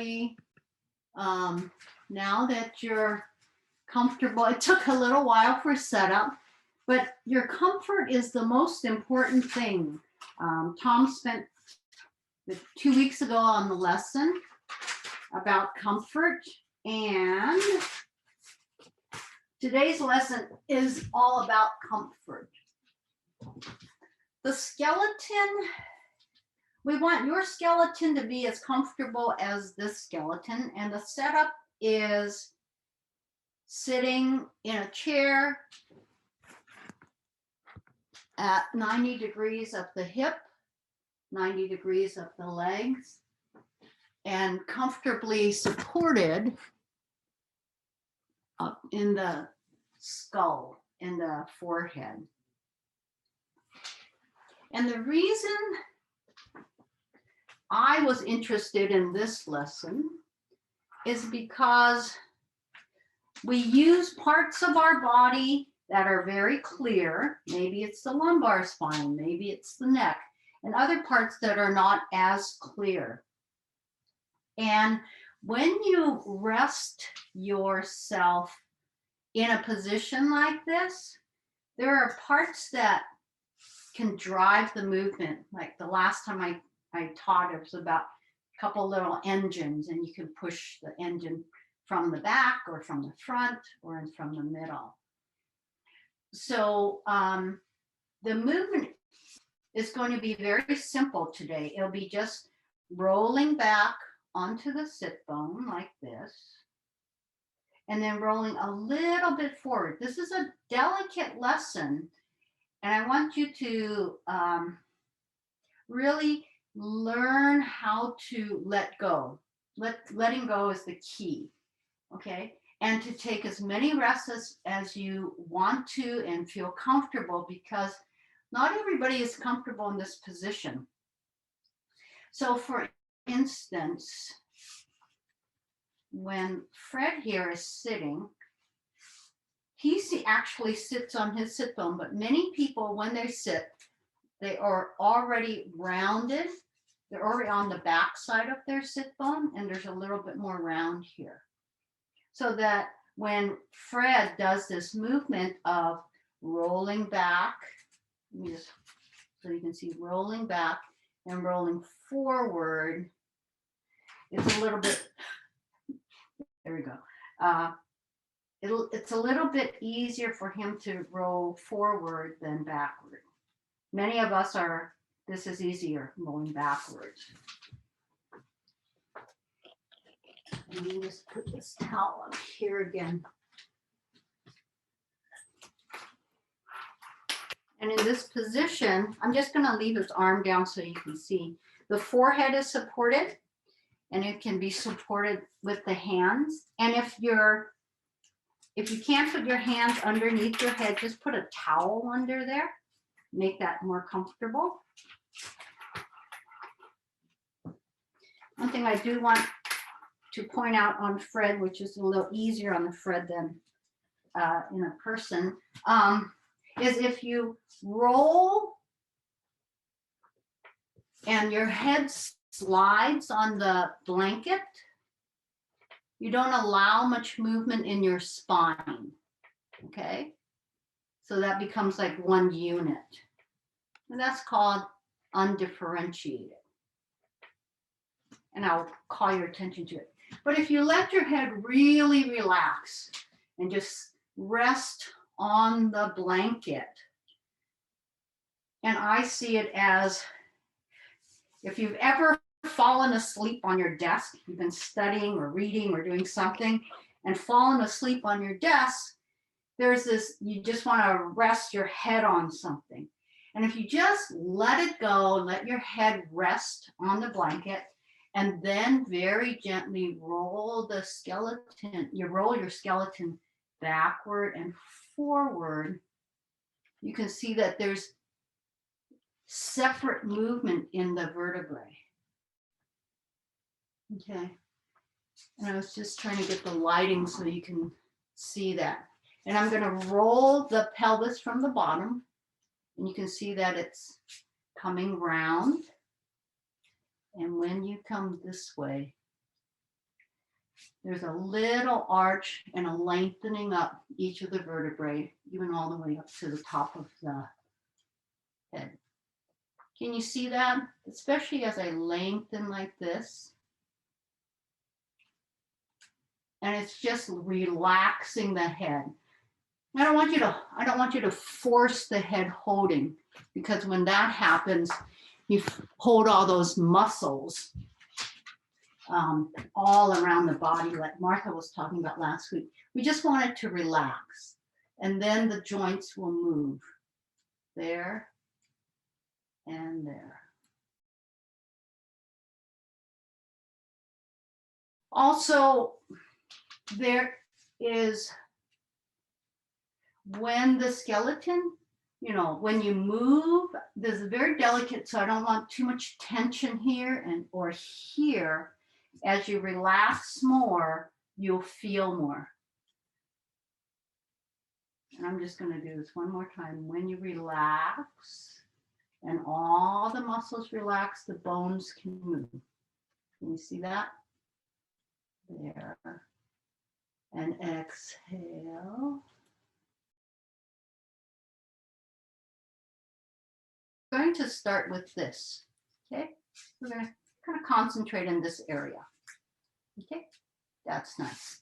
everybody. Now that you're comfortable, it took a little while for setup, but your comfort is the most important thing. Tom spent 2 weeks ago on the lesson about comfort, and today's lesson is all about comfort. The skeleton, we want your skeleton to be as comfortable as this skeleton, and the setup is sitting in a chair at 90 degrees of the hip, 90 degrees of the legs, and comfortably supported up in the skull, in the forehead. And the reason I was interested in this lesson is because we use parts of our body that are very clear. Maybe it's the lumbar spine, maybe it's the neck, and other parts that are not as clear. And when you rest yourself in a position like this, there are parts that can drive the movement. Like the last time I taught, it was about a couple little engines, and you can push the engine from the back or from the front or from the middle. So the movement is going to be very simple today. It'll be just rolling back onto the sit bone like this, and then rolling a little bit forward. This is a delicate lesson, and I want you to really learn how to let go. Letting go is the key, okay? And to take as many rests as you want to and feel comfortable, because not everybody is comfortable in this position. So for instance, when Fred here is sitting, he actually sits on his sit bone, but many people, when they sit, they are already rounded. They're already on the back side of their sit bone, and there's a little bit more round here. So that when Fred does this movement of rolling back, let me just, so you can see rolling back and rolling forward, it's a little bit, there we go. It's a little bit easier for him to roll forward than backward. Many of us are, this is easier, rolling backwards. Let me just put this towel up here again. And in this position, I'm just going to leave his arm down so you can see. The forehead is supported, and it can be supported with the hands. And if you can't put your hands underneath your head, just put a towel under there. Make that more comfortable. One thing I do want to point out on Fred, which is a little easier on the Fred than in a person, is if you roll and your head slides on the blanket, you don't allow much movement in your spine, okay? So that becomes like one unit. And that's called undifferentiated. And I'll call your attention to it. But if you let your head really relax and just rest on the blanket, and I see it as, if you've ever fallen asleep on your desk, you've been studying or reading or doing something and fallen asleep on your desk, there's this, you just want to rest your head on something. And if you just let it go, let your head rest on the blanket, and then very gently roll the skeleton, you roll your skeleton backward and forward, you can see that there's separate movement in the vertebrae. Okay. And I was just trying to get the lighting so you can see that. And I'm going to roll the pelvis from the bottom, and you can see that it's coming round. And when you come this way, there's a little arch and a lengthening up each of the vertebrae, even all the way up to the top of the head. Can you see that? Especially as I lengthen like this. And it's just relaxing the head. I don't want you to force the head holding, because when that happens, you hold all those muscles all around the body, like Martha was talking about last week. We just want it to relax, and then the joints will move there and there. Also, there is, when the skeleton, when you move, this is very delicate, so I don't want too much tension here or here. As you relax more, you'll feel more. And I'm just going to do this one more time. When you relax and all the muscles relax, the bones can move. Can you see that? There. And exhale. I'm going to start with this. Okay? We're going to kind of concentrate in this area. Okay? That's nice.